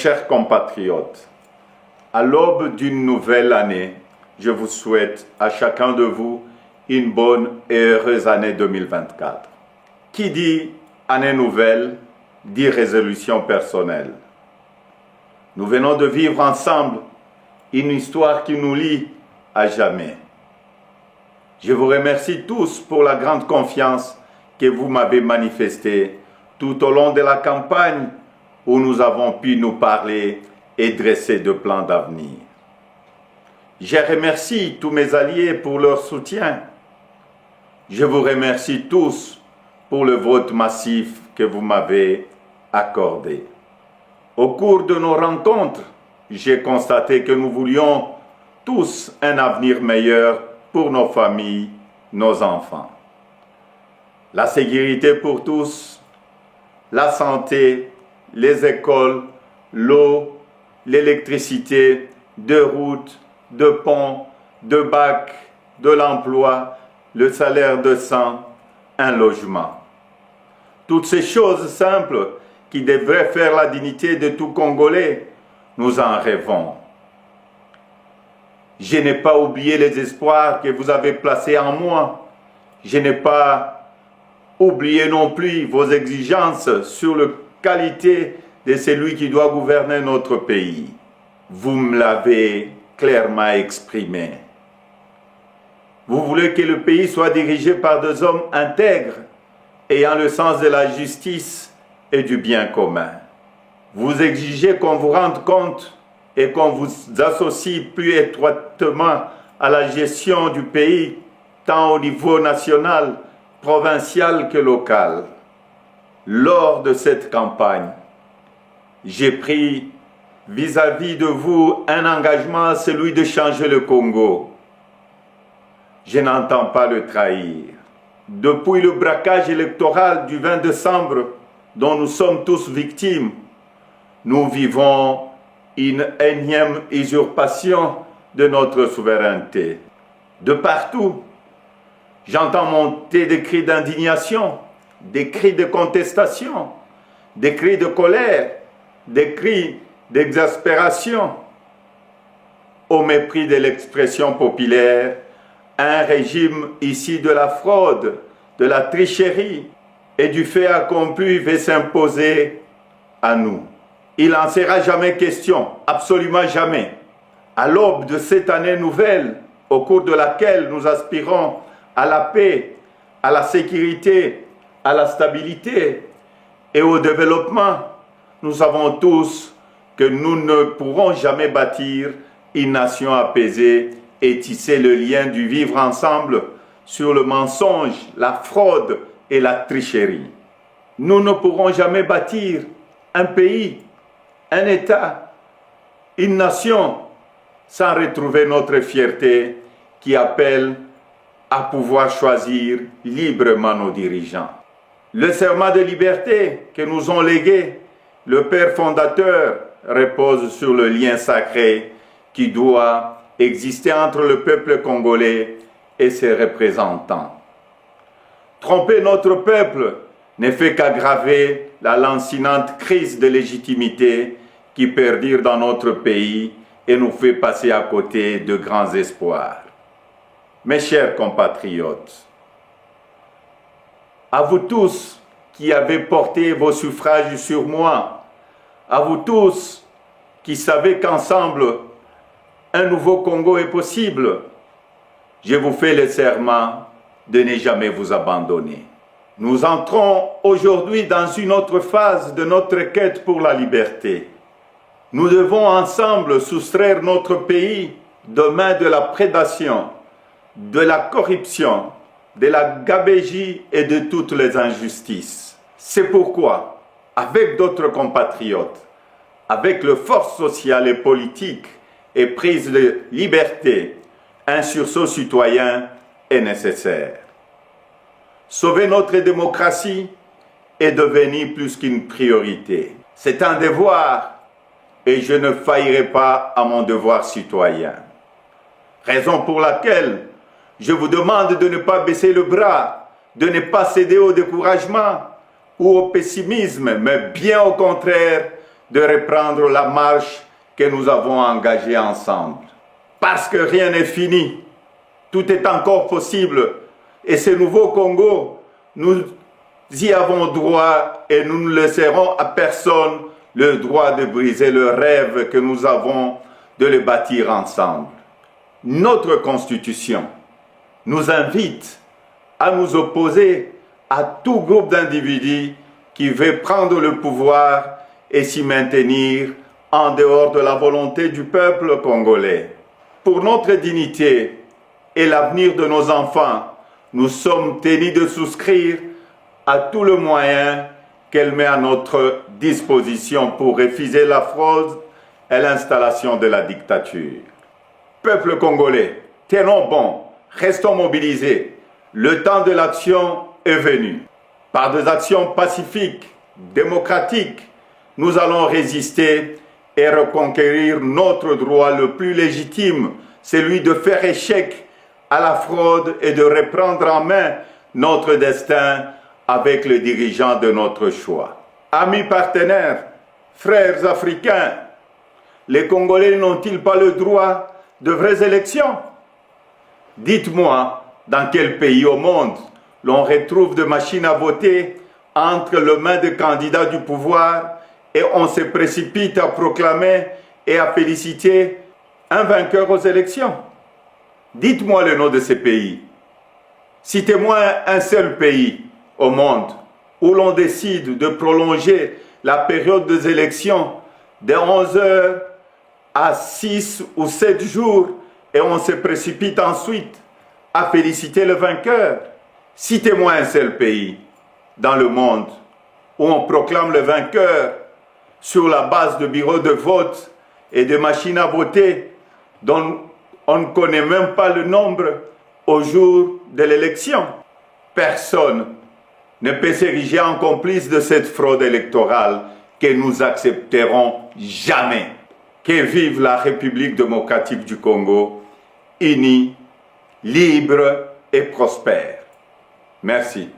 chers compatriotes, à l'aube d'une nouvelle année, je vous souhaite à chacun de vous une bonne et heureuse année 2024. Qui dit année nouvelle, dit résolution personnelle. Nous venons de vivre ensemble une histoire qui nous lie à jamais. Je vous remercie tous pour la grande confiance que vous m'avez manifestée tout au long de la campagne où nous avons pu nous parler et dresser de plans d'avenir. Je remercie tous mes alliés pour leur soutien. Je vous remercie tous pour le vote massif que vous m'avez accordé. Au cours de nos rencontres, j'ai constaté que nous voulions tous un avenir meilleur pour nos familles, nos enfants. La sécurité pour tous, la santé, les écoles, l'eau, l'électricité, de routes, de ponts, de bacs, de l'emploi, le salaire décent, un logement. Toutes ces choses simples qui devraient faire la dignité de tout Congolais, nous en rêvons. Je n'ai pas oublié les espoirs que vous avez placés en moi. Je n'ai pas oublié non plus vos exigences sur la qualité de celui qui doit gouverner notre pays. Vous me l'avez clairement exprimé. Vous voulez que le pays soit dirigé par des hommes intègres, ayant le sens de la justice et du bien commun. Vous exigez qu'on vous rende compte et qu'on vous associe plus étroitement à la gestion du pays, tant au niveau national, provincial que local. Lors de cette campagne, j'ai pris vis-à-vis de vous un engagement, celui de changer le Congo. Je n'entends pas le trahir. Depuis le braquage électoral du 20 décembre, dont nous sommes tous victimes, nous vivons une énième usurpation de notre souveraineté. De partout, j'entends monter des cris d'indignation, des cris de contestation, des cris de colère, des cris d'exaspération. Au mépris de l'expression populaire, un régime issu de la fraude, de la tricherie et du fait accompli veut s'imposer à nous. Il n'en sera jamais question, absolument jamais. À l'aube de cette année nouvelle, au cours de laquelle nous aspirons à la paix, à la sécurité, à la stabilité et au développement, nous savons tous que nous ne pourrons jamais bâtir une nation apaisée et tisser le lien du vivre ensemble sur le mensonge, la fraude et la tricherie. Nous ne pourrons jamais bâtir un pays, un État, une nation sans retrouver notre fierté qui appelle à pouvoir choisir librement nos dirigeants. Le serment de liberté que nous ont légué le Père fondateur repose sur le lien sacré qui doit exister entre le peuple congolais et ses représentants. Tromper notre peuple ne fait qu'aggraver la lancinante crise de légitimité qui perdure dans notre pays et nous fait passer à côté de grands espoirs. Mes chers compatriotes, à vous tous qui avez porté vos suffrages sur moi, à vous tous qui savez qu'ensemble, un nouveau Congo est possible, je vous fais le serment de ne jamais vous abandonner. Nous entrons aujourd'hui dans une autre phase de notre quête pour la liberté. Nous devons ensemble soustraire notre pays des mains de la prédation, de la corruption, de la gabegie et de toutes les injustices. C'est pourquoi, avec d'autres compatriotes, avec les forces sociales et politiques et prise de liberté, un sursaut citoyen est nécessaire. Sauver notre démocratie est devenu plus qu'une priorité. C'est un devoir et je ne faillirai pas à mon devoir citoyen. Raison pour laquelle je vous demande de ne pas baisser le bras, de ne pas céder au découragement ou au pessimisme, mais bien au contraire, de reprendre la marche que nous avons engagée ensemble. Parce que rien n'est fini, tout est encore possible. Et ce nouveau Congo, nous y avons droit et nous ne laisserons à personne le droit de briser le rêve que nous avons de le bâtir ensemble. Notre Constitution nous invite à nous opposer à tout groupe d'individus qui veut prendre le pouvoir et s'y maintenir en dehors de la volonté du peuple congolais. Pour notre dignité et l'avenir de nos enfants, nous sommes tenus de souscrire à tout le moyen qu'elle met à notre disposition pour refuser la fraude et l'installation de la dictature. Peuple congolais, tenons bon, restons mobilisés. Le temps de l'action est venu. Par des actions pacifiques, démocratiques, nous allons résister et reconquérir notre droit le plus légitime, celui de faire échec à la fraude et de reprendre en main notre destin avec les dirigeants de notre choix. Amis partenaires, frères africains, les Congolais n'ont-ils pas le droit de vraies élections? Dites-moi, dans quel pays au monde l'on retrouve des machines à voter entre les mains des candidats du pouvoir et on se précipite à proclamer et à féliciter un vainqueur aux élections? Dites-moi le nom de ces pays. Citez-moi un seul pays au monde où l'on décide de prolonger la période des élections de 11 heures à 6 ou 7 jours et on se précipite ensuite à féliciter le vainqueur. Citez-moi un seul pays dans le monde où on proclame le vainqueur sur la base de bureaux de vote et de machines à voter dont on ne connaît même pas le nombre au jour de l'élection. Personne ne peut s'ériger en complice de cette fraude électorale que nous accepterons jamais. Que vive la République démocratique du Congo, unie, libre et prospère. Merci.